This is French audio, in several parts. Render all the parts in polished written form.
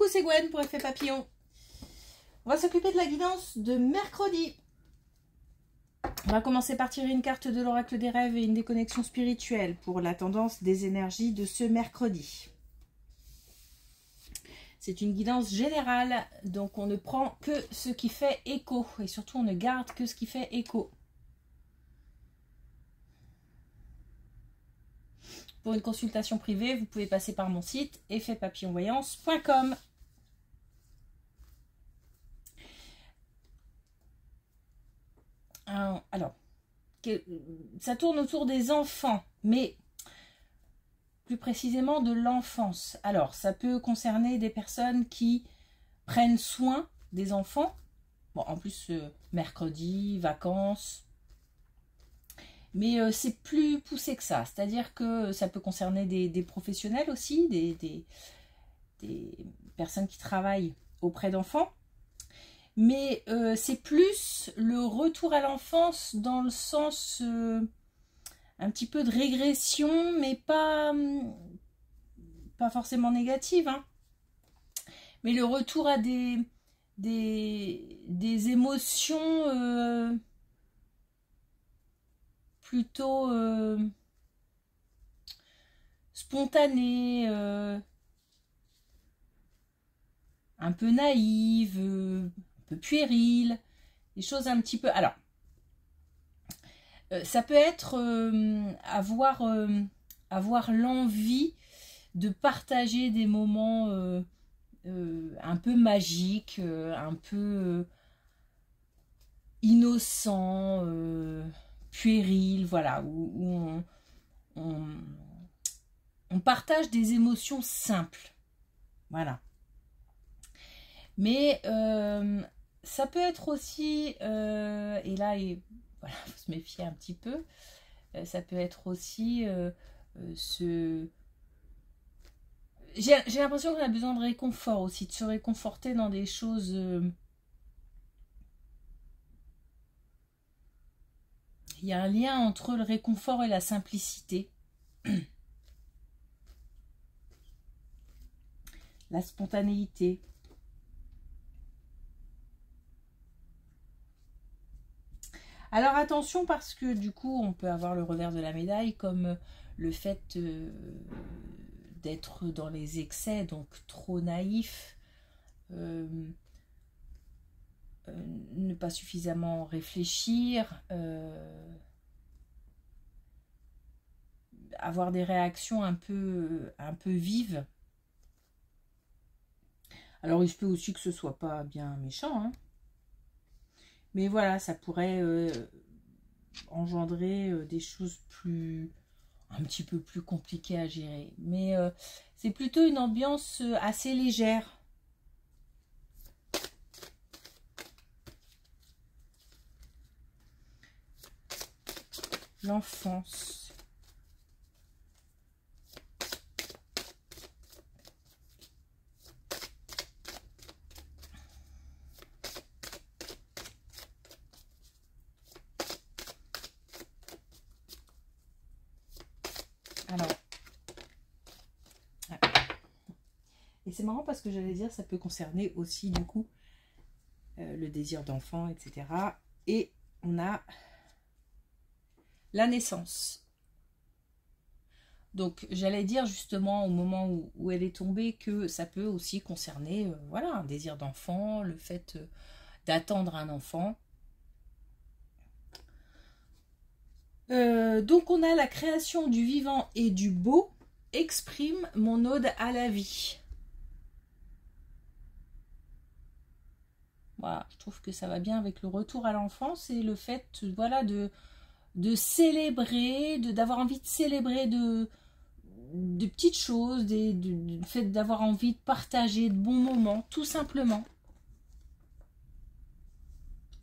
Coucou, c'est Gwen pour Effet Papillon. On va s'occuper de la guidance de mercredi. On va commencer par tirer une carte de l'oracle des rêves et une déconnexion spirituelle pour la tendance des énergies de ce mercredi. C'est une guidance générale, donc on ne prend que ce qui fait écho et surtout on ne garde que ce qui fait écho. Pour une consultation privée, vous pouvez passer par mon site effetpapillonvoyance.com. Alors, ça tourne autour des enfants, mais plus précisément de l'enfance. Alors, ça peut concerner des personnes qui prennent soin des enfants. Bon, en plus, mercredi, vacances. Mais c'est plus poussé que ça. C'est-à-dire que ça peut concerner des professionnels aussi, des personnes qui travaillent auprès d'enfants. Mais c'est plus le retour à l'enfance dans le sens un petit peu de régression, mais pas forcément négative, hein. Mais le retour à des émotions plutôt spontanées, un peu naïves, un peu puériles, des choses un petit peu... Alors, ça peut être avoir l'envie de partager des moments un peu magiques, un peu innocents, puérils, voilà, où on partage des émotions simples, voilà. Mais ça peut être aussi, et là, voilà, faut se méfier un petit peu, ça peut être aussi j'ai l'impression qu'on a besoin de réconfort aussi, de se réconforter dans des choses... Il y a un lien entre le réconfort et la simplicité. La spontanéité. Alors attention, parce que du coup on peut avoir le revers de la médaille, comme le fait d'être dans les excès, donc trop naïf, ne pas suffisamment réfléchir, avoir des réactions un peu vives. Alors il se peut aussi que ce soit pas bien méchant, hein. Mais voilà, ça pourrait engendrer des choses un petit peu plus compliquées à gérer. Mais c'est plutôt une ambiance assez légère. L'enfance. Alors, et c'est marrant parce que j'allais dire, ça peut concerner aussi du coup le désir d'enfant, etc. Et on a la naissance. Donc j'allais dire justement au moment où elle est tombée que ça peut aussi concerner voilà, un désir d'enfant, le fait d'attendre un enfant. Donc on a la création du vivant et du beau, exprime mon ode à la vie. Voilà, je trouve que ça va bien avec le retour à l'enfance et le fait, voilà, de célébrer, d'avoir envie de célébrer de petites choses, le fait d'avoir envie de partager de bons moments, tout simplement.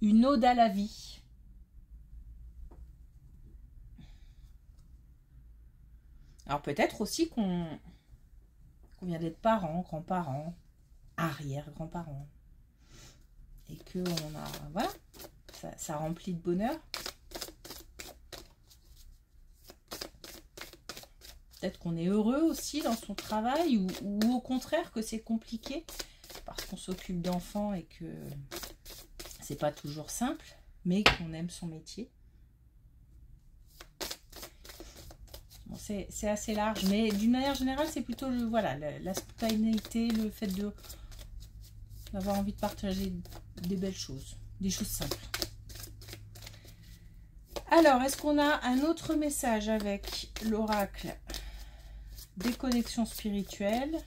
Une ode à la vie. Alors peut-être aussi qu'on vient d'être parents, grands-parents, arrière-grands-parents. Et que on a, voilà, ça remplit de bonheur. Peut-être qu'on est heureux aussi dans son travail ou au contraire que c'est compliqué parce qu'on s'occupe d'enfants et que c'est pas toujours simple, mais qu'on aime son métier. Bon, c'est assez large, mais d'une manière générale, c'est plutôt voilà, la spontanéité, le fait d'avoir envie de partager des belles choses, des choses simples. Alors, est-ce qu'on a un autre message avec l'oracle des connexions spirituelles?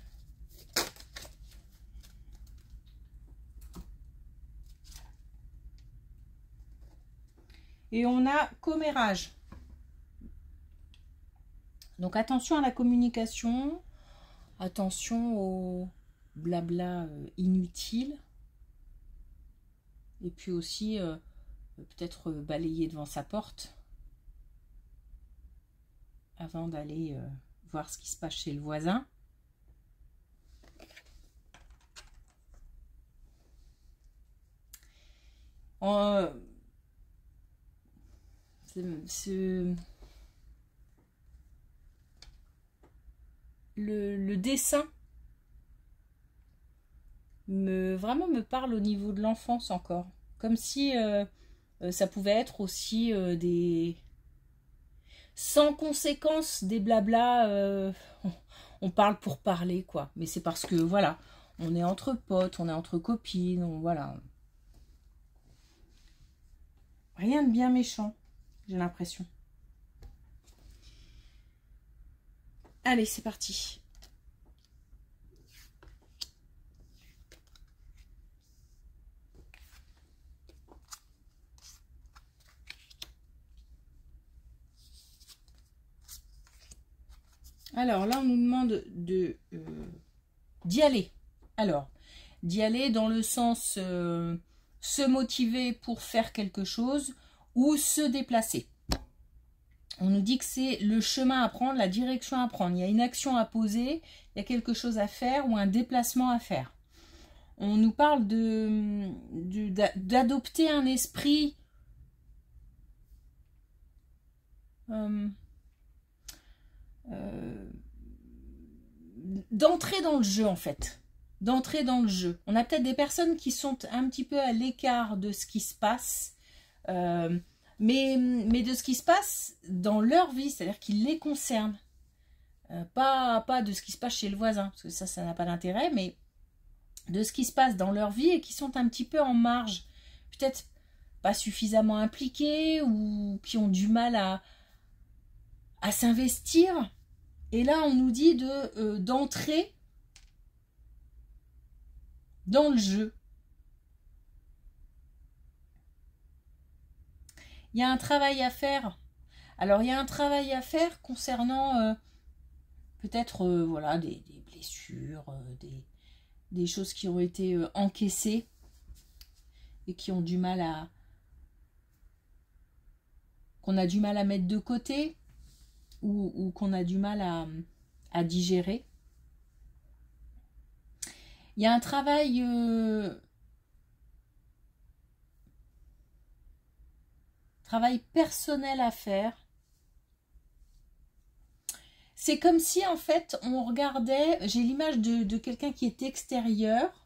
Et on a commérage. Donc attention à la communication, attention au blabla inutile. Et puis aussi peut-être balayer devant sa porte avant d'aller voir ce qui se passe chez le voisin. Le dessin vraiment me parle au niveau de l'enfance encore. Comme si ça pouvait être aussi des... Sans conséquence, des blabla, on parle pour parler, quoi. Mais c'est parce que, voilà, on est entre potes, on est entre copines, voilà. Rien de bien méchant, j'ai l'impression. Allez, c'est parti. Alors là, on nous demande d'y aller. Alors, d'y aller dans le sens se motiver pour faire quelque chose ou se déplacer. On nous dit que c'est le chemin à prendre, la direction à prendre. Il y a une action à poser, il y a quelque chose à faire ou un déplacement à faire. On nous parle d'adopter un esprit d'entrer dans le jeu, en fait. D'entrer dans le jeu. On a peut-être des personnes qui sont un petit peu à l'écart de ce qui se passe, mais de ce qui se passe dans leur vie, c'est-à-dire qui les concerne. Pas de ce qui se passe chez le voisin, parce que ça n'a pas d'intérêt, mais de ce qui se passe dans leur vie et qui sont un petit peu en marge. Peut-être pas suffisamment impliqués ou qui ont du mal à s'investir. Et là, on nous dit d'entrer dans le jeu. Il y a un travail à faire. Alors, il y a un travail à faire concernant peut-être voilà, des blessures, des choses qui ont été encaissées et qui ont du mal qu'on a du mal à mettre de côté ou qu'on a du mal à digérer. Il y a un travail personnel à faire. C'est comme si en fait on regardait, j'ai l'image de quelqu'un qui est extérieur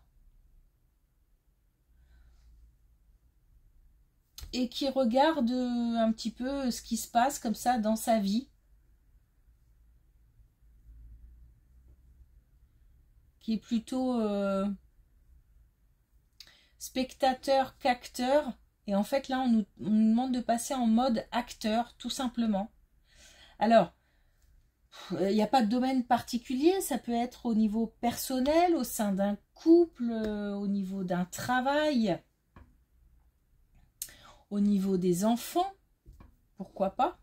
et qui regarde un petit peu ce qui se passe comme ça dans sa vie. Qui est plutôt spectateur qu'acteur. Et en fait, là, on nous demande de passer en mode acteur, tout simplement. Alors, il n'y a pas de domaine particulier. Ça peut être au niveau personnel, au sein d'un couple, au niveau d'un travail, au niveau des enfants. Pourquoi pas?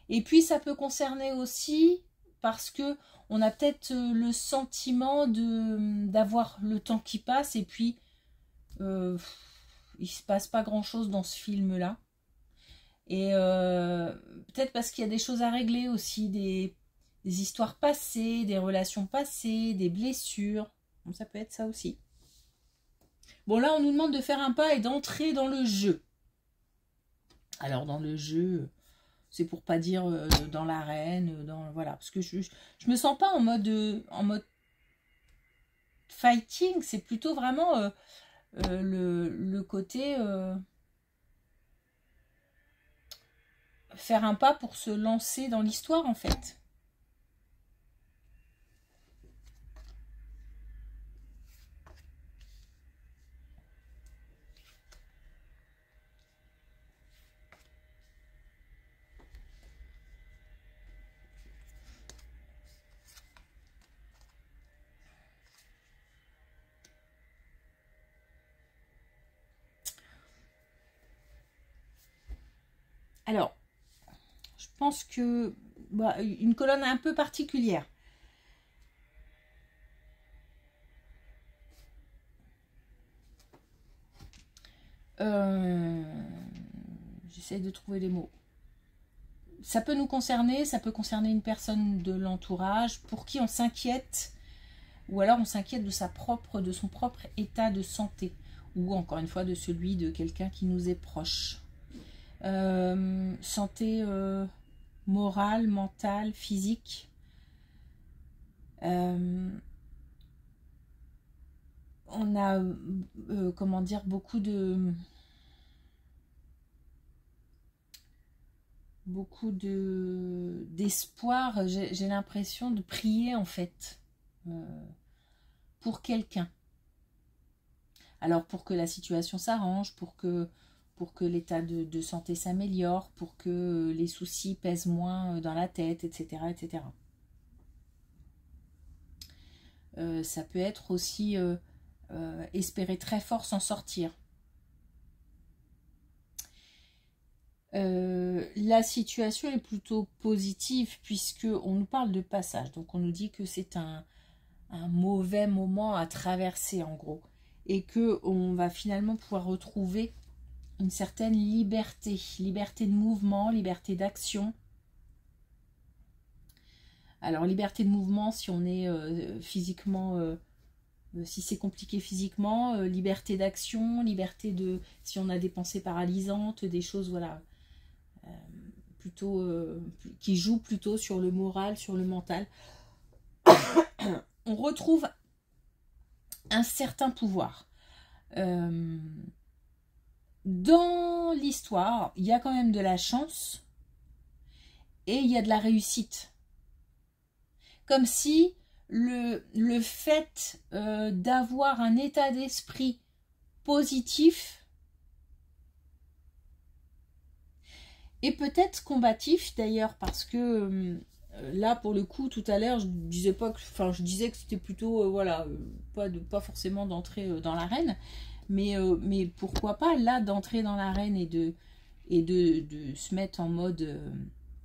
Et puis, ça peut concerner aussi, parce que on a peut-être le sentiment d'avoir le temps qui passe et puis il ne se passe pas grand-chose dans ce film-là. Et peut-être parce qu'il y a des choses à régler aussi, des histoires passées, des relations passées, des blessures. Donc ça peut être ça aussi. Bon, là, on nous demande de faire un pas et d'entrer dans le jeu. Alors, dans le jeu, C'est pour pas dire dans l'arène, voilà, parce que je me sens pas en mode fighting, c'est plutôt vraiment le côté faire un pas pour se lancer dans l'histoire en fait. Alors, je pense que une colonne un peu particulière. J'essaie de trouver les mots. Ça peut nous concerner, ça peut concerner une personne de l'entourage pour qui on s'inquiète, ou alors on s'inquiète de son propre état de santé, ou encore une fois de celui de quelqu'un qui nous est proche. Santé morale, mentale, physique. On a, comment dire, beaucoup d'espoir, j'ai l'impression de prier en fait pour quelqu'un. Alors pour que la situation s'arrange, pour que l'état de santé s'améliore, pour que les soucis pèsent moins dans la tête, etc. etc. Ça peut être aussi espérer très fort s'en sortir. La situation est plutôt positive puisque on nous parle de passage. Donc on nous dit que c'est un mauvais moment à traverser en gros. Et qu'on va finalement pouvoir retrouver une certaine liberté. Liberté de mouvement, liberté d'action. Alors liberté de mouvement si on est physiquement... si c'est compliqué physiquement, liberté d'action, liberté de... Si on a des pensées paralysantes, des choses, voilà... plutôt qui joue plutôt sur le moral, sur le mental. On retrouve un certain pouvoir. Dans l'histoire, il y a quand même de la chance et il y a de la réussite. Comme si le fait d'avoir un état d'esprit positif et peut-être combatif d'ailleurs, parce que là pour le coup tout à l'heure je disais pas que, enfin je disais que c'était plutôt voilà, pas forcément d'entrer dans l'arène, mais pourquoi pas là d'entrer dans l'arène et de se mettre en mode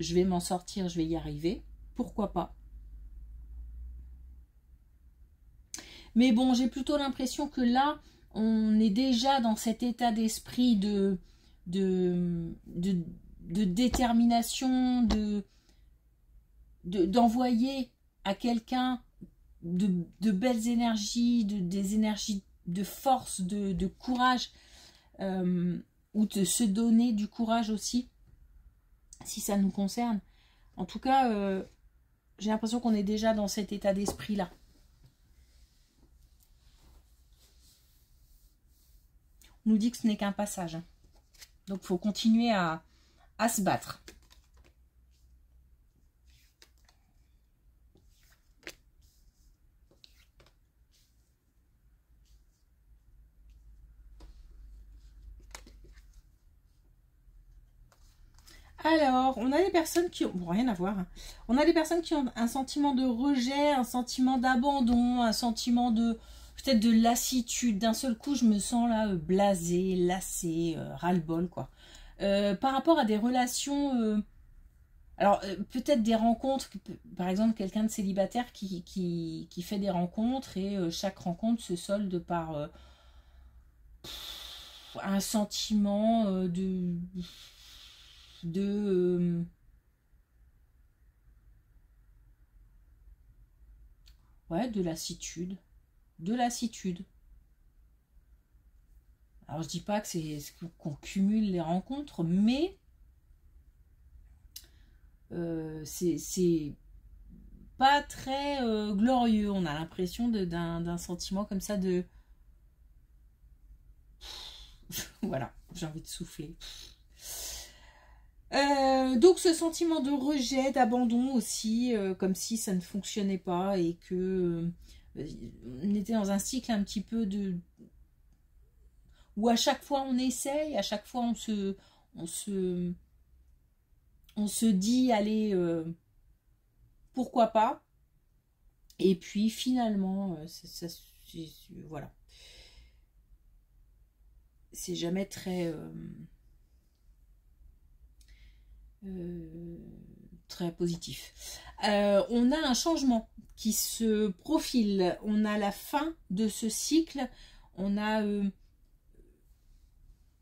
je vais m'en sortir, je vais y arriver, pourquoi pas. Mais bon, j'ai plutôt l'impression que là on est déjà dans cet état d'esprit de détermination, d'envoyer à quelqu'un de belles énergies, des énergies de force, de courage, ou de se donner du courage aussi, si ça nous concerne. En tout cas, j'ai l'impression qu'on est déjà dans cet état d'esprit-là. On nous dit que ce n'est qu'un passage. Donc, il faut continuer à se battre. Alors, on a des personnes qui ont... Bon, rien à voir. Hein. On a des personnes qui ont un sentiment de rejet, un sentiment d'abandon, un sentiment de... peut-être de lassitude. D'un seul coup, je me sens là blasée, lassée, ras-le-bol, quoi. Par rapport à des relations... alors, peut-être des rencontres, par exemple, quelqu'un de célibataire qui fait des rencontres et chaque rencontre se solde par un sentiment ouais, de lassitude. De lassitude. Alors, je dis pas que c'est qu'on cumule les rencontres, mais c'est pas très glorieux. On a l'impression d'un sentiment comme ça de... Voilà, j'ai envie de souffler. Donc ce sentiment de rejet, d'abandon aussi, comme si ça ne fonctionnait pas et que on était dans un cycle un petit peu de... où à chaque fois on essaye, à chaque fois on se dit, allez, pourquoi pas. Et puis finalement, voilà. C'est jamais très... très positif. On a un changement qui se profile. On a la fin de ce cycle. On a...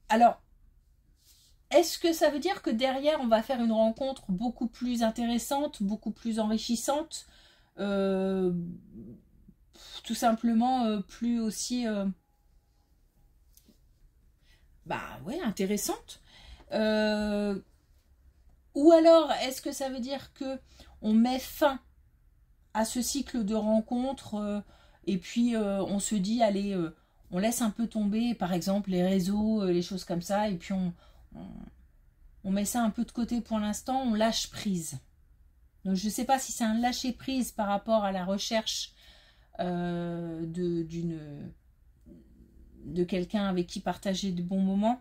Alors, est-ce que ça veut dire que derrière, on va faire une rencontre beaucoup plus intéressante, beaucoup plus enrichissante, tout simplement plus aussi... bah ouais, intéressante. Ou alors, est-ce que ça veut dire que on met fin à ce cycle de rencontres et puis on se dit, allez, on laisse un peu tomber, par exemple, les réseaux, les choses comme ça, et puis on met ça un peu de côté pour l'instant, on lâche prise. Donc je ne sais pas si c'est un lâcher prise par rapport à la recherche de quelqu'un avec qui partager de bons moments.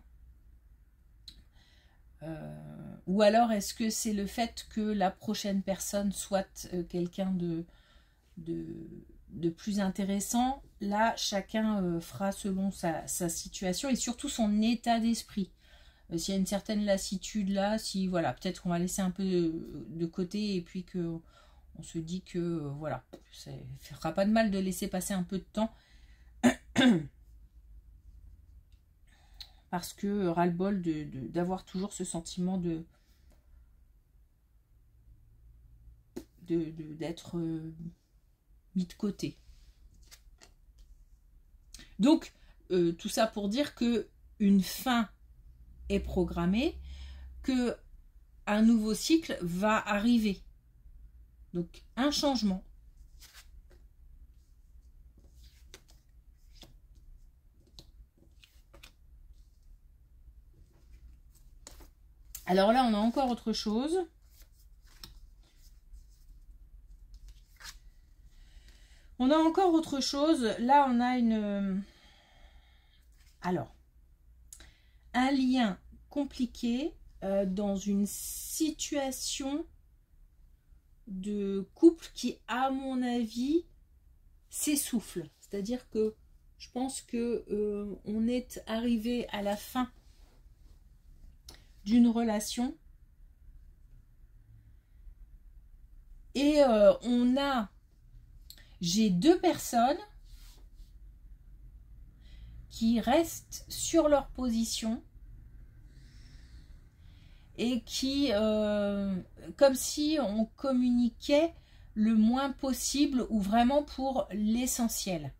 Ou alors est-ce que c'est le fait que la prochaine personne soit quelqu'un de plus intéressant. Là, chacun fera selon sa situation et surtout son état d'esprit. S'il y a une certaine lassitude là, si voilà, peut-être qu'on va laisser un peu de côté et puis que on se dit que voilà, ça ne fera pas de mal de laisser passer un peu de temps. Parce que ras-le-bol d'avoir toujours ce sentiment d'être mis de côté. Donc, tout ça pour dire que une fin est programmée, que un nouveau cycle va arriver. Donc, un changement. Alors là, on a encore autre chose. On a encore autre chose. Là, on a une... Alors, un lien compliqué dans une situation de couple qui, à mon avis, s'essouffle. C'est-à-dire que je pense que on est arrivé à la fin d'une relation et j'ai deux personnes qui restent sur leur position et qui, comme si on communiquait le moins possible ou vraiment pour l'essentiel.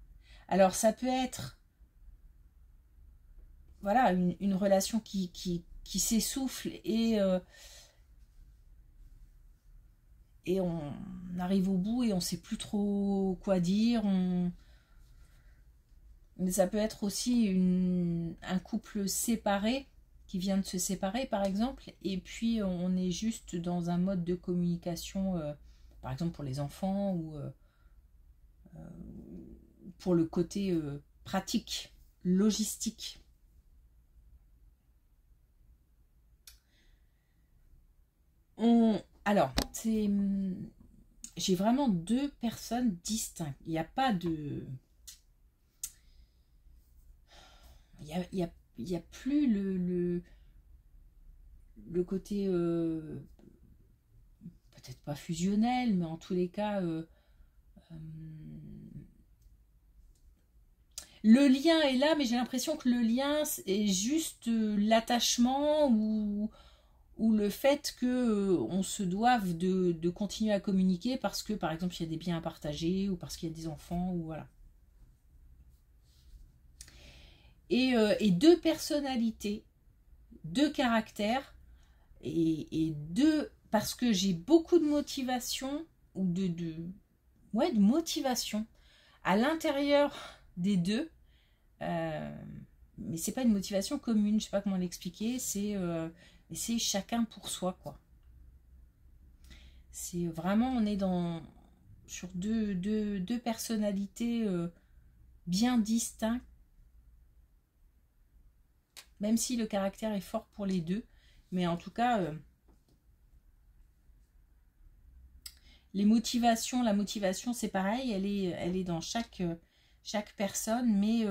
Alors ça peut être voilà une relation qui s'essouffle et on arrive au bout et on ne sait plus trop quoi dire. Mais ça peut être aussi un couple séparé qui vient de se séparer par exemple et puis on est juste dans un mode de communication par exemple pour les enfants ou pour le côté pratique, logistique. Alors, j'ai vraiment deux personnes distinctes. Il n'y a pas de... Il y a plus le côté... peut-être pas fusionnel, mais en tous les cas... le lien est là, mais j'ai l'impression que le lien est juste l'attachement ou le fait que on se doive de continuer à communiquer parce que, par exemple, il y a des biens à partager ou parce qu'il y a des enfants, ou voilà. Et deux personnalités, deux caractères et deux parce que j'ai beaucoup de motivation, ou ouais, de motivation à l'intérieur des deux, mais c'est pas une motivation commune, je sais pas comment l'expliquer, c'est chacun pour soi, quoi. C'est vraiment, on est sur deux personnalités bien distinctes, même si le caractère est fort pour les deux, mais en tout cas, la motivation c'est pareil, elle est dans chaque personne, mais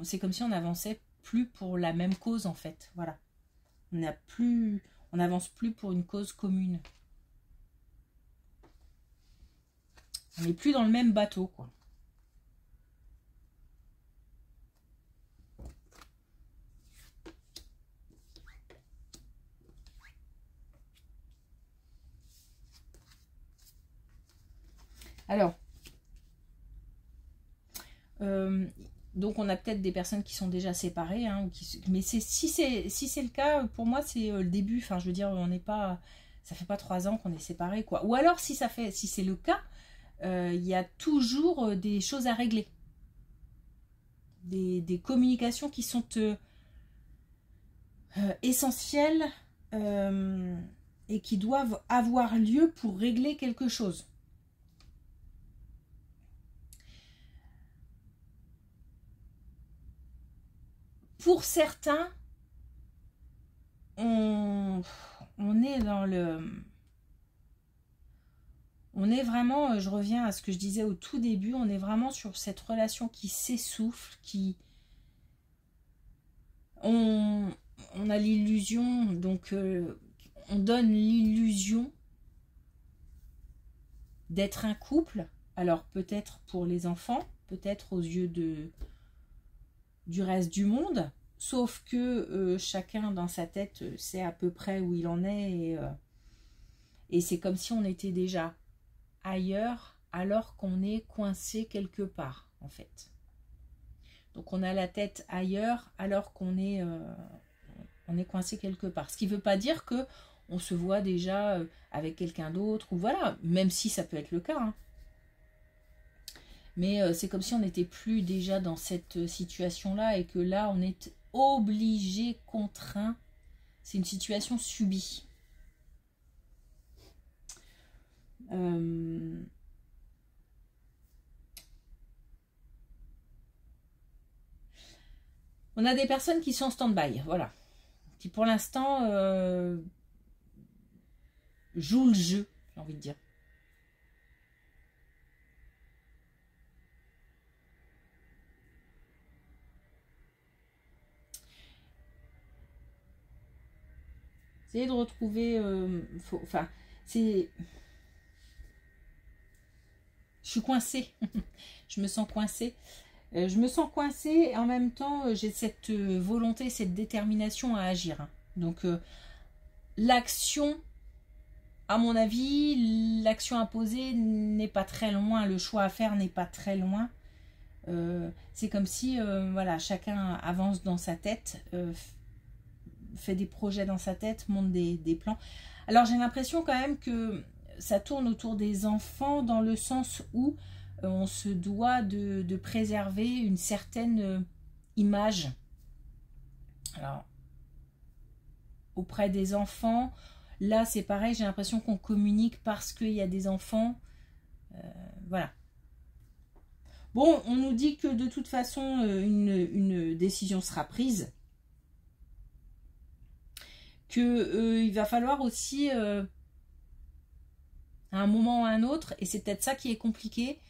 c'est comme si on n'avançait plus pour la même cause en fait, voilà. On n'avance plus pour une cause commune. On n'est plus dans le même bateau, quoi. Alors, donc on a peut-être des personnes qui sont déjà séparées, hein, mais si c'est le cas, pour moi c'est le début. Enfin, je veux dire, on n'est pas, ça fait pas 3 ans qu'on est séparés, quoi. Ou alors si c'est le cas, il y a toujours des choses à régler, des communications qui sont essentielles et qui doivent avoir lieu pour régler quelque chose. Pour certains, on est dans le... On est vraiment, je reviens à ce que je disais au tout début, on est vraiment sur cette relation qui s'essouffle, on a l'illusion, donc on donne l'illusion d'être un couple. Alors peut-être pour les enfants, peut-être aux yeux du reste du monde, sauf que chacun dans sa tête sait à peu près où il en est, et c'est comme si on était déjà ailleurs alors qu'on est coincé quelque part en fait. Donc on a la tête ailleurs alors qu'on est coincé quelque part. Ce qui ne veut pas dire que on se voit déjà avec quelqu'un d'autre, ou voilà, même si ça peut être le cas, hein. Mais c'est comme si on n'était plus déjà dans cette situation-là et que là, on est obligé, contraint. C'est une situation subie. On a des personnes qui sont en stand-by, voilà. Qui pour l'instant jouent le jeu, j'ai envie de dire. Essayez de retrouver... enfin, c'est... Je suis coincée. Je me sens coincée. Je me sens coincée et en même temps, j'ai cette volonté, cette détermination à agir, hein. Donc, l'action, à mon avis, l'action à poser n'est pas très loin. Le choix à faire n'est pas très loin. C'est comme si, voilà, chacun avance dans sa tête, fait des projets dans sa tête, monte des plans. Alors j'ai l'impression quand même que ça tourne autour des enfants dans le sens où on se doit de préserver une certaine image. Alors, auprès des enfants, là c'est pareil, j'ai l'impression qu'on communique parce qu'il y a des enfants. Voilà. Bon, on nous dit que de toute façon, une décision sera prise. Il va falloir aussi, à un moment ou à un autre, et c'est peut-être ça qui est compliqué,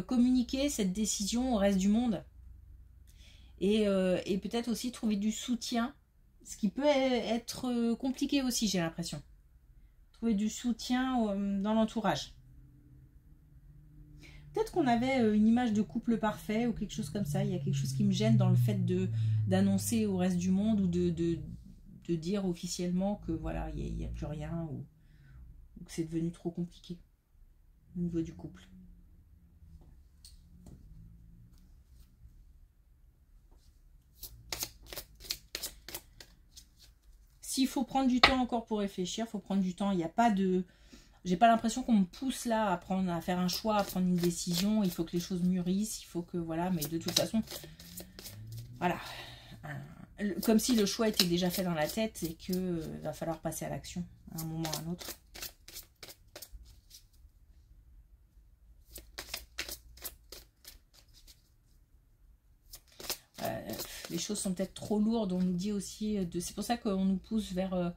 communiquer cette décision au reste du monde. Et peut-être aussi trouver du soutien, ce qui peut être compliqué aussi, j'ai l'impression. Trouver du soutien dans l'entourage. Peut-être qu'on avait une image de couple parfait ou quelque chose comme ça. Il y a quelque chose qui me gêne dans le fait d'annoncer au reste du monde ou de dire officiellement que voilà, il n'y a plus rien ou que c'est devenu trop compliqué au niveau du couple. s'il faut prendre du temps encore pour réfléchir, il faut prendre du temps. Il n'y a pas de... J'ai pas l'impression qu'on me pousse là à faire un choix, à prendre une décision. Il faut que les choses mûrissent, il faut que... Voilà, mais de toute façon, voilà. Comme si le choix était déjà fait dans la tête et qu'il va falloir passer à l'action à un moment ou à un autre. Les choses sont peut-être trop lourdes, on nous dit aussi... C'est pour ça qu'on nous pousse vers...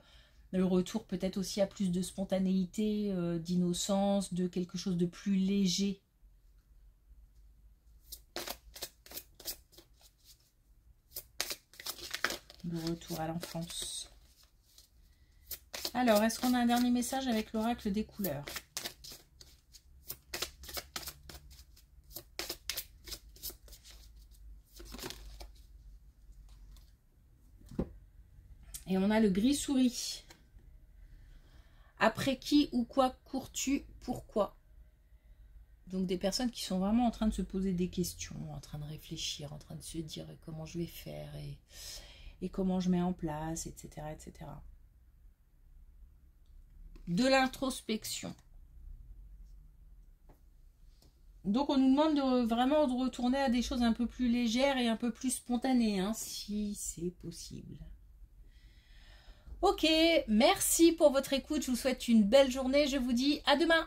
le retour peut-être aussi à plus de spontanéité, d'innocence, de quelque chose de plus léger. Le retour à l'enfance. Alors, est-ce qu'on a un dernier message avec l'oracle des couleurs? Et on a le gris souris. Après qui ou quoi cours-tu? Pourquoi? Donc des personnes qui sont vraiment en train de se poser des questions, en train de réfléchir, en train de se dire comment je vais faire et comment je mets en place, etc. etc. De l'introspection. Donc on nous demande vraiment de retourner à des choses un peu plus légères et un peu plus spontanées, hein, si c'est possible. Ok, merci pour votre écoute, je vous souhaite une belle journée, je vous dis à demain.